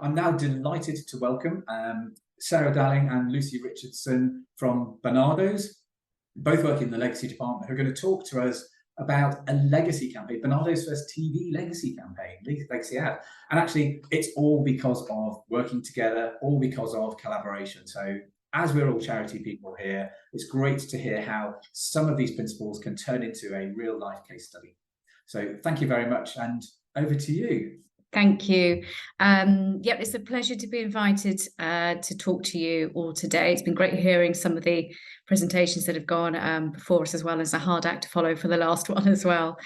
I'm now delighted to welcome Sarah Dalling and Lucy Richardson from Barnardo's, both work in the legacy department, who are going to talk to us about a legacy campaign, Barnardo's first TV legacy campaign, legacy ad. And actually, it's all because of working together, all because of collaboration. So as we're all charity people here, it's great to hear how some of these principles can turn into a real life case study. So thank you very much, and over to you. Thank you. Yep, it's a pleasure to be invited to talk to you all today. It's been great hearing some of the presentations that have gone before us, as well as a hard act to follow for the last one as well.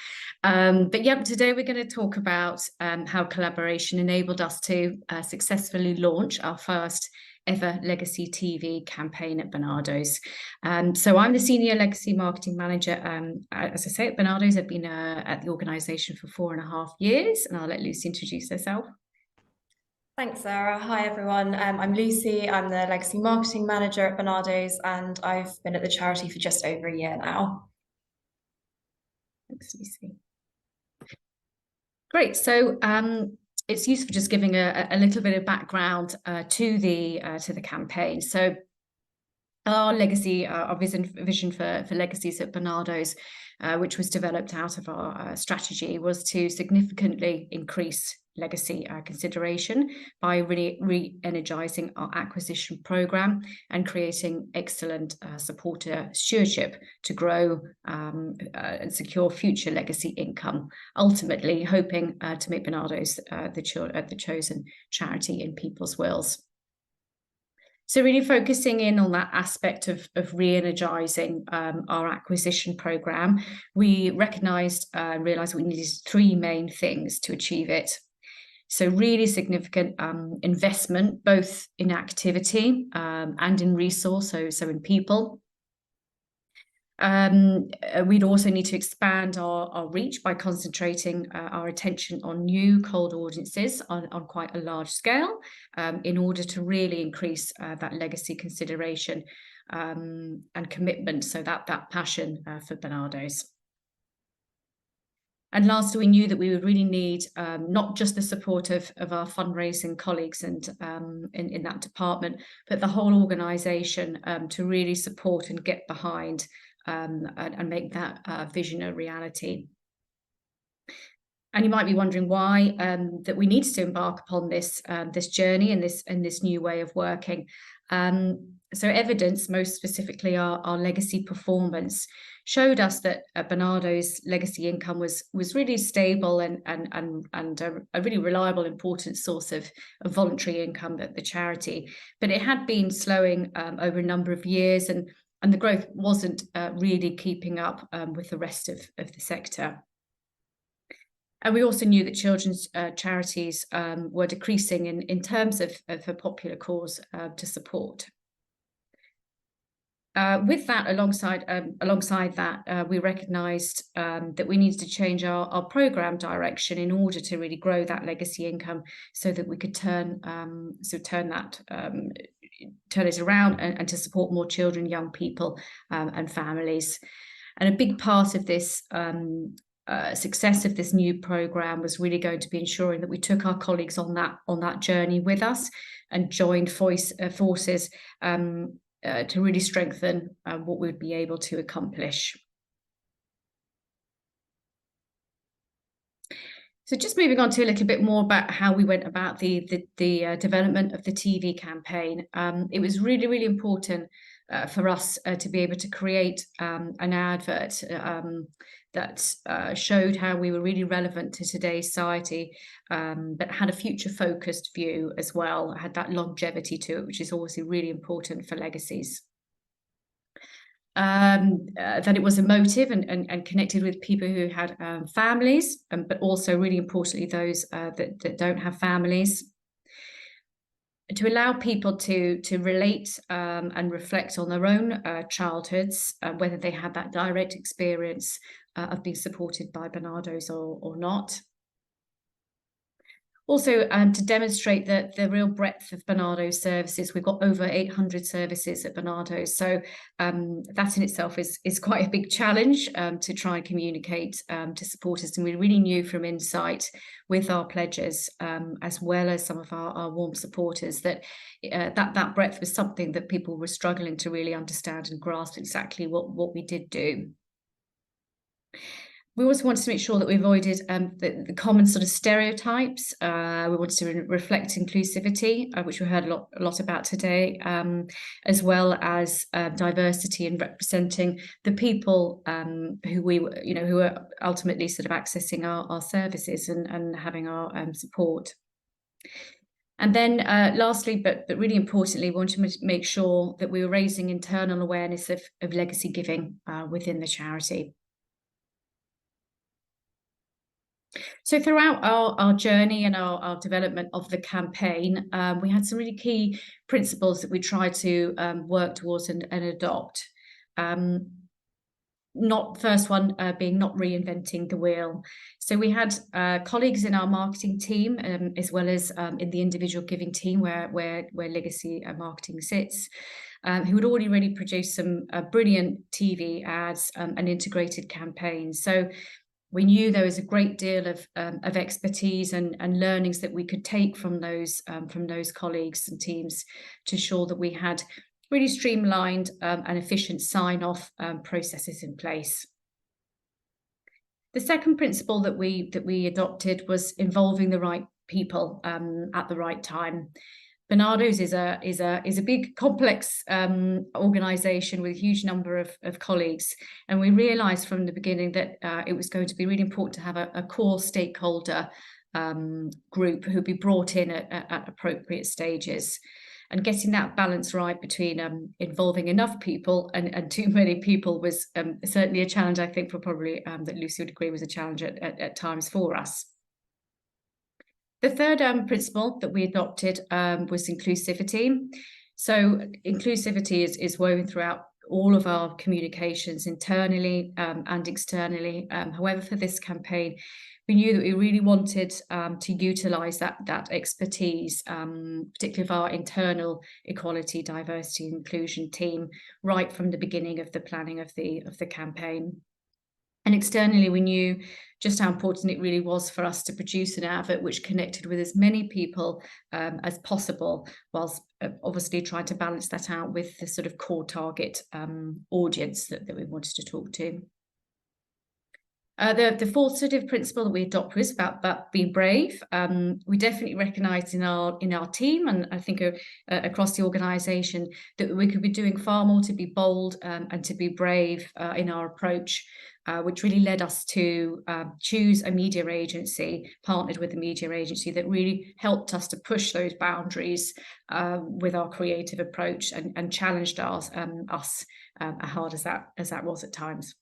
But yep, today we're going to talk about how collaboration enabled us to successfully launch our first ever legacy TV campaign at Barnardo's. So I'm the Senior Legacy Marketing Manager. As I say, at Barnardo's, I've been at the organisation for 4.5 years, and I'll let Lucy introduce herself. Thanks, Sarah. Hi, everyone. I'm Lucy. I'm the Legacy Marketing Manager at Barnardo's, and I've been at the charity for just over a year now. Thanks, Lucy. Great. So it's useful just giving a little bit of background to the campaign. So our legacy, our vision for legacies at Barnardo's, which was developed out of our strategy, was to significantly increase legacy consideration by really re-energising our acquisition programme and creating excellent supporter stewardship to grow and secure future legacy income, ultimately hoping to make Barnardo's the chosen charity in people's wills. So really focusing in on that aspect of re-energising our acquisition programme, we recognised and realised we needed 3 main things to achieve it. So really significant investment, both in activity and in resource, so in people. We'd also need to expand our reach by concentrating our attention on new cold audiences on quite a large scale in order to really increase that legacy consideration and commitment, so that passion for Barnardo's. And lastly, we knew that we would really need not just the support of our fundraising colleagues and in that department, but the whole organisation to really support and get behind and make that vision a reality. And you might be wondering why that we needed to embark upon this journey and this new way of working. So evidence, most specifically our legacy performance, showed us that Barnardo's legacy income was really stable and a really reliable, important source of voluntary income at the charity. But it had been slowing over a number of years, and the growth wasn't really keeping up with the rest of the sector. And we also knew that children's charities were decreasing in terms of a popular cause to support. With that, alongside that, we recognised that we needed to change our programme direction in order to really grow that legacy income, so that we could turn it around and to support more children, young people, and families. And a big part of this success of this new programme was really going to be ensuring that we took our colleagues on that journey with us and joined forces to really strengthen what we would be able to accomplish. So just moving on to a little bit more about how we went about the development of the TV campaign. It was really, really important for us to be able to create an advert that showed how we were really relevant to today's society, but had a future-focused view as well, had that longevity to it, which is obviously really important for legacies. That it was emotive and connected with people who had families, but also really importantly those that don't have families. To allow people to relate and reflect on their own childhoods, whether they had that direct experience of being supported by Barnardo's or not. Also, to demonstrate the real breadth of Barnardo's services. We've got over 800 services at Barnardo's, so that in itself is quite a big challenge to try and communicate to supporters. And we really knew from insight with our pledges, as well as some of our warm supporters, that that breadth was something that people were struggling to really understand and grasp exactly what we did do. We also wanted to make sure that we avoided the common sort of stereotypes. We wanted to reflect inclusivity, which we heard a lot about today, as well as diversity and representing the people who are ultimately sort of accessing our services and having our support. And then lastly, but really importantly, we wanted to make sure that we were raising internal awareness of legacy giving within the charity. So throughout our journey and our development of the campaign, we had some really key principles that we tried to work towards and adopt. First one being not reinventing the wheel. So we had colleagues in our marketing team, as well as in the individual giving team where legacy marketing sits, who had already really produced some brilliant TV ads and integrated campaigns. So we knew there was a great deal of expertise and learnings that we could take from those colleagues and teams to ensure that we had really streamlined and efficient sign-off processes in place. The second principle that we adopted was involving the right people at the right time. Barnardo's is a big, complex organisation with a huge number of colleagues, and we realised from the beginning that it was going to be really important to have a core stakeholder group who'd be brought in at appropriate stages, and getting that balance right between involving enough people and too many people was certainly a challenge. I think probably that Lucy would agree was a challenge at times for us. The third principle that we adopted was inclusivity. So inclusivity is woven throughout all of our communications internally and externally. However, for this campaign, we knew that we really wanted to utilise that expertise, particularly of our internal equality, diversity and inclusion team, right from the beginning of the planning of the campaign. And externally, we knew just how important it really was for us to produce an advert which connected with as many people as possible, whilst obviously trying to balance that out with the sort of core target audience that we wanted to talk to. The fourth sort of principle that we adopt was about being brave. We definitely recognised in our team, and I think across the organisation, that we could be doing far more to be bold and to be brave in our approach, which really led us to choose a media agency, partnered with a media agency that really helped us to push those boundaries with our creative approach and challenged us as hard as that was at times.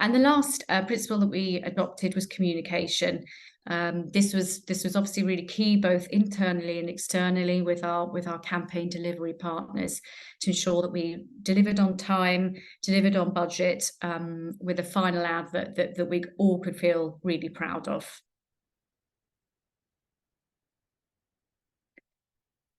And the last principle that we adopted was communication. This was obviously really key, both internally and externally, with our campaign delivery partners, to ensure that we delivered on time, delivered on budget, with a final advert that we all could feel really proud of.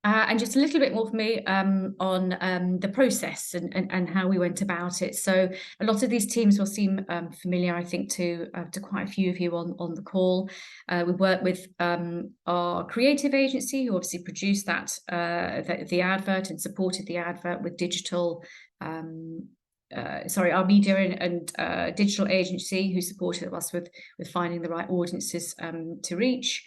And just a little bit more for me on the process and how we went about it. So a lot of these teams will seem familiar, I think, to quite a few of you on the call. We worked with our creative agency, who obviously produced the advert and supported the advert with digital. Our media and digital agency, who supported us with finding the right audiences to reach.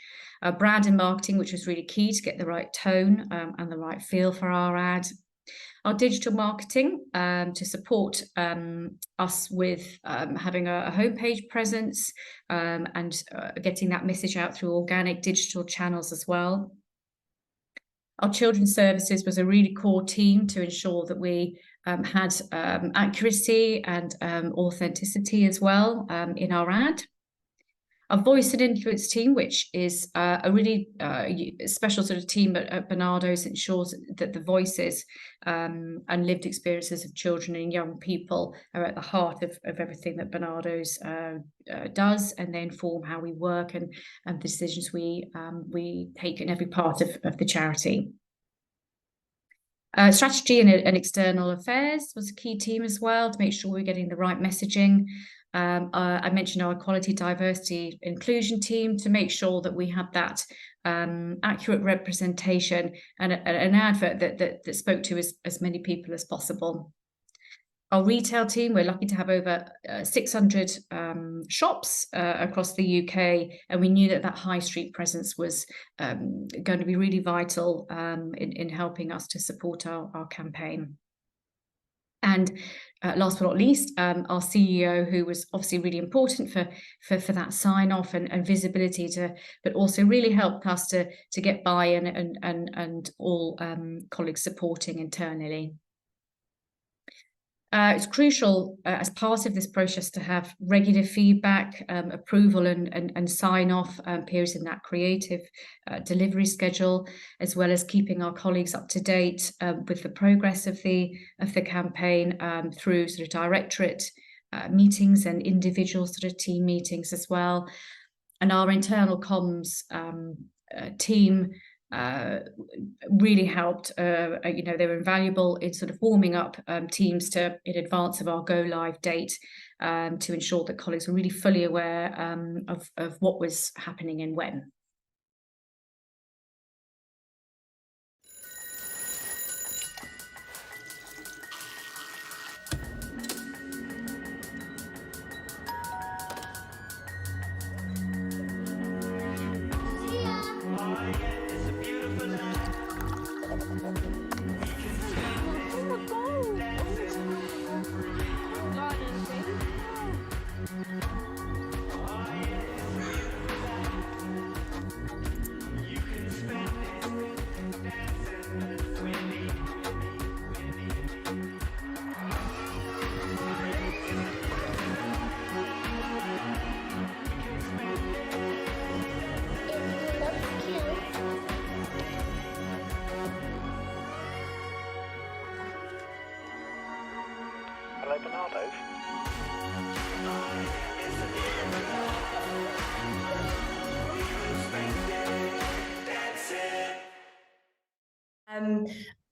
Brand and marketing, which was really key to get the right tone and the right feel for our ad. Our digital marketing to support us with having a homepage presence and getting that message out through organic digital channels as well. Our children's services was a really core team to ensure that we had accuracy and authenticity as well in our ad. Our voice and influence team, which is a really special sort of team at Barnardo's, ensures that the voices and lived experiences of children and young people are at the heart of everything that Barnardo's does, and they inform how we work and the decisions we take in every part of the charity. Strategy and external affairs was a key team as well, to make sure we're getting the right messaging. I mentioned our equality, diversity, inclusion team, to make sure that we had that accurate representation and an advert that spoke to as many people as possible. Our retail team, we're lucky to have over 600 shops across the UK, and we knew that high street presence was going to be really vital in helping us to support our campaign. And last but not least, our CEO, who was obviously really important for that sign off and visibility, but also really helped us to get buy-in and all colleagues supporting internally. It's crucial as part of this process to have regular feedback, approval and sign off periods in that creative delivery schedule, as well as keeping our colleagues up to date with the progress of the campaign through sort of directorate meetings and individual sort of team meetings as well. And our internal comms team really helped. They were invaluable in sort of warming up teams in advance of our go live date, to ensure that colleagues were really fully aware of what was happening and when. Hello, Barnardo's.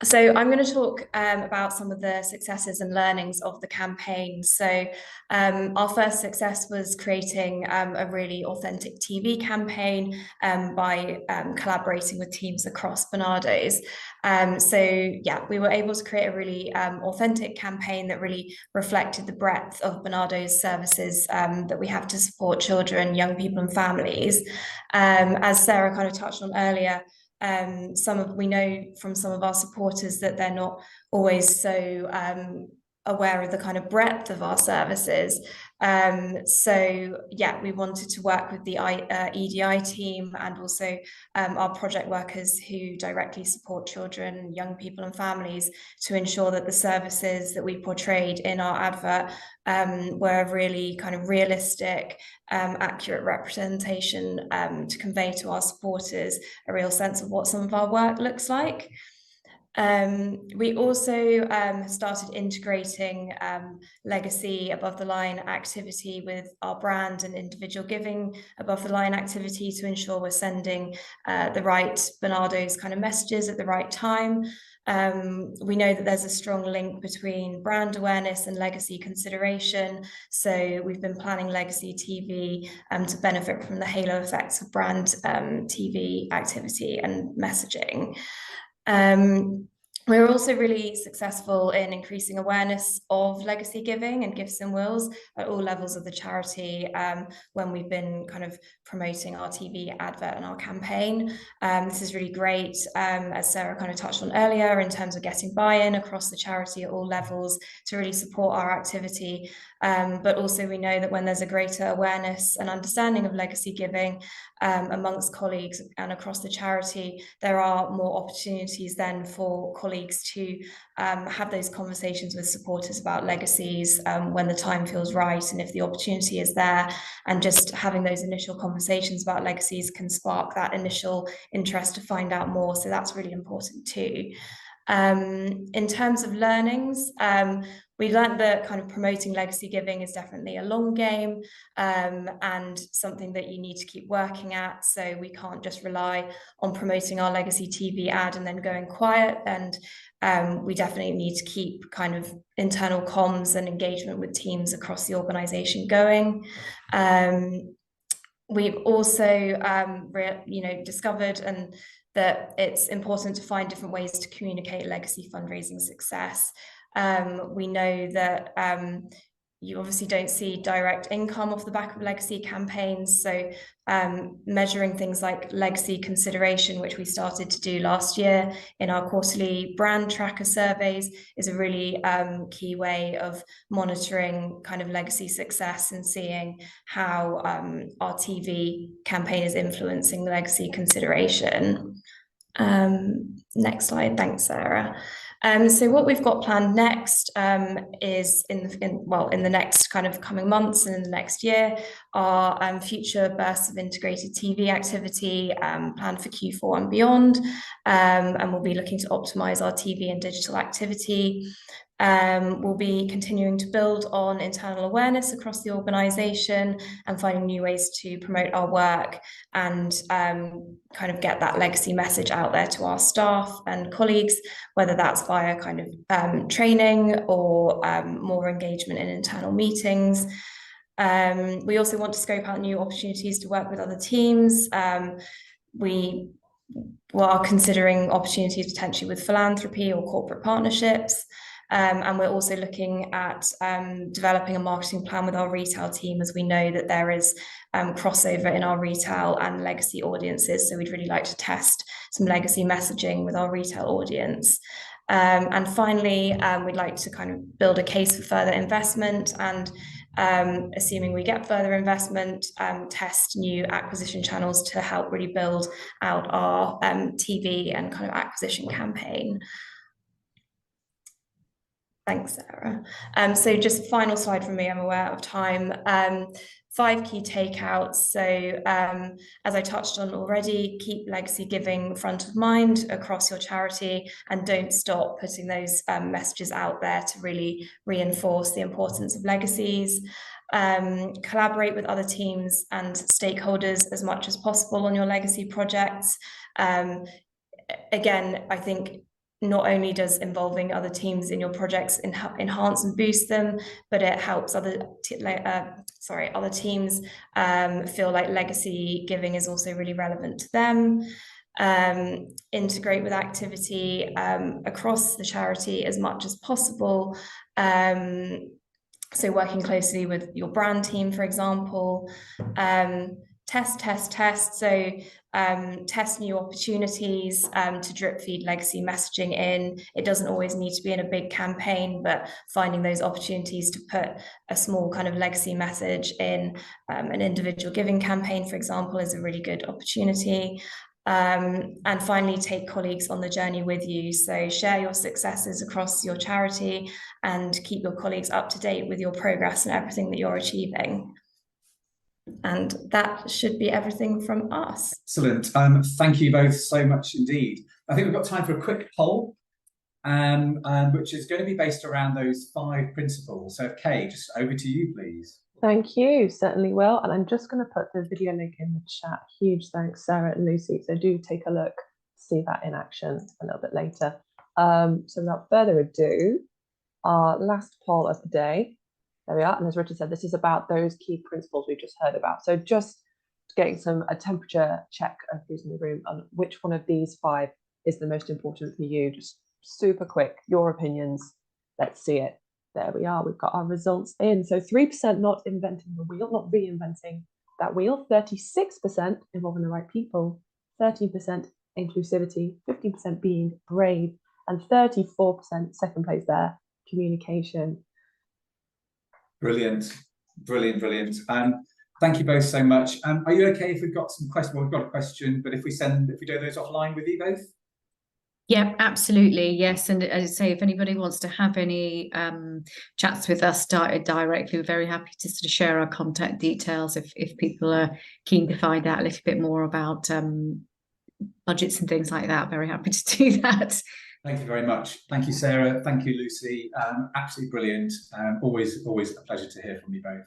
So I'm going to talk about some of the successes and learnings of the campaign. So our first success was creating a really authentic TV campaign by collaborating with teams across Barnardo's. We were able to create a really authentic campaign that really reflected the breadth of Barnardo's services that we have to support children, young people and families. As Sarah kind of touched on earlier, we know from some of our supporters that they're not always so aware of the kind of breadth of our services. We wanted to work with the EDI team and also our project workers who directly support children, young people and families, to ensure that the services that we portrayed in our advert were a really kind of realistic, accurate representation to convey to our supporters a real sense of what some of our work looks like. We also started integrating legacy above the line activity with our brand and individual giving above the line activity to ensure we're sending the right Barnardo's kind of messages at the right time. We know that there's a strong link between brand awareness and legacy consideration. So we've been planning legacy TV to benefit from the halo effects of brand TV activity and messaging. We're also really successful in increasing awareness of legacy giving and gifts and wills at all levels of the charity when we've been kind of promoting our TV advert and our campaign. This is really great, as Sarah kind of touched on earlier, in terms of getting buy-in across the charity at all levels to really support our activity. But also we know that when there's a greater awareness and understanding of legacy giving amongst colleagues and across the charity, there are more opportunities then for colleagues to have those conversations with supporters about legacies when the time feels right and if the opportunity is there. And just having those initial conversations about legacies can spark that initial interest to find out more. So that's really important too. In terms of learnings, we learned that kind of promoting legacy giving is definitely a long game and something that you need to keep working at. So we can't just rely on promoting our legacy TV ad and then going quiet. And we definitely need to keep kind of internal comms and engagement with teams across the organisation going. We've also, discovered that it's important to find different ways to communicate legacy fundraising success. We know that you obviously don't see direct income off the back of legacy campaigns. So measuring things like legacy consideration, which we started to do last year in our quarterly brand tracker surveys, is a really key way of monitoring kind of legacy success and seeing how our TV campaign is influencing legacy consideration. Next slide, thanks, Sarah. So what we've got planned next is in the next kind of coming months and in the next year are future bursts of integrated TV activity planned for Q4 and beyond, and we'll be looking to optimize our TV and digital activity. We'll be continuing to build on internal awareness across the organisation and finding new ways to promote our work and kind of get that legacy message out there to our staff and colleagues, whether that's via kind of training or more engagement in internal meetings. We also want to scope out new opportunities to work with other teams. We are considering opportunities potentially with philanthropy or corporate partnerships. And we're also looking at developing a marketing plan with our retail team, as we know that there is crossover in our retail and legacy audiences. So we'd really like to test some legacy messaging with our retail audience. And finally, we'd like to kind of build a case for further investment and assuming we get further investment, test new acquisition channels to help really build out our TV and kind of acquisition campaign. Thanks, Sarah. So just final slide from me, I'm aware of time. 5 key takeouts. So as I touched on already, keep legacy giving front of mind across your charity and don't stop putting those messages out there to really reinforce the importance of legacies. Collaborate with other teams and stakeholders as much as possible on your legacy projects. Again, I think not only does involving other teams in your projects enhance and boost them, but it helps other teams feel like legacy giving is also really relevant to them. Integrate with activity across the charity as much as possible. So working closely with your brand team, for example. Test. So test new opportunities to drip feed legacy messaging in. It doesn't always need to be in a big campaign, but finding those opportunities to put a small kind of legacy message in an individual giving campaign, for example, is a really good opportunity. And finally, take colleagues on the journey with you. So share your successes across your charity and keep your colleagues up to date with your progress and everything that you're achieving. And that should be everything from us. Excellent. Thank you both so much indeed. I think we've got time for a quick poll, which is going to be based around those 5 principles. So, Kay, just over to you, please. Thank you, certainly will. And I'm just going to put the video link in the chat. Huge thanks, Sarah and Lucy. So do take a look, see that in action a little bit later. So without further ado, our last poll of the day. There we are. And as Richard said, this is about those key principles we just heard about. So just getting a temperature check of who's in the room on which one of these 5 is the most important for you. Just super quick, your opinions. Let's see it. There we are. We've got our results in. So 3% not inventing the wheel, not reinventing that wheel. 36% involving the right people. 13% inclusivity. 15% being brave. And 34%, second place there, communication. Brilliant, brilliant, brilliant. Thank you both so much. Are you okay if we've got some questions? Well, we've got a question, but if we do those offline with you both? Yeah, absolutely. Yes. And as I say, if anybody wants to have any chats with us directly, we're very happy to sort of share our contact details if people are keen to find out a little bit more about budgets and things like that. Very happy to do that. Thank you very much. Thank you, Sarah. Thank you, Lucy. Absolutely brilliant. Always a pleasure to hear from you both.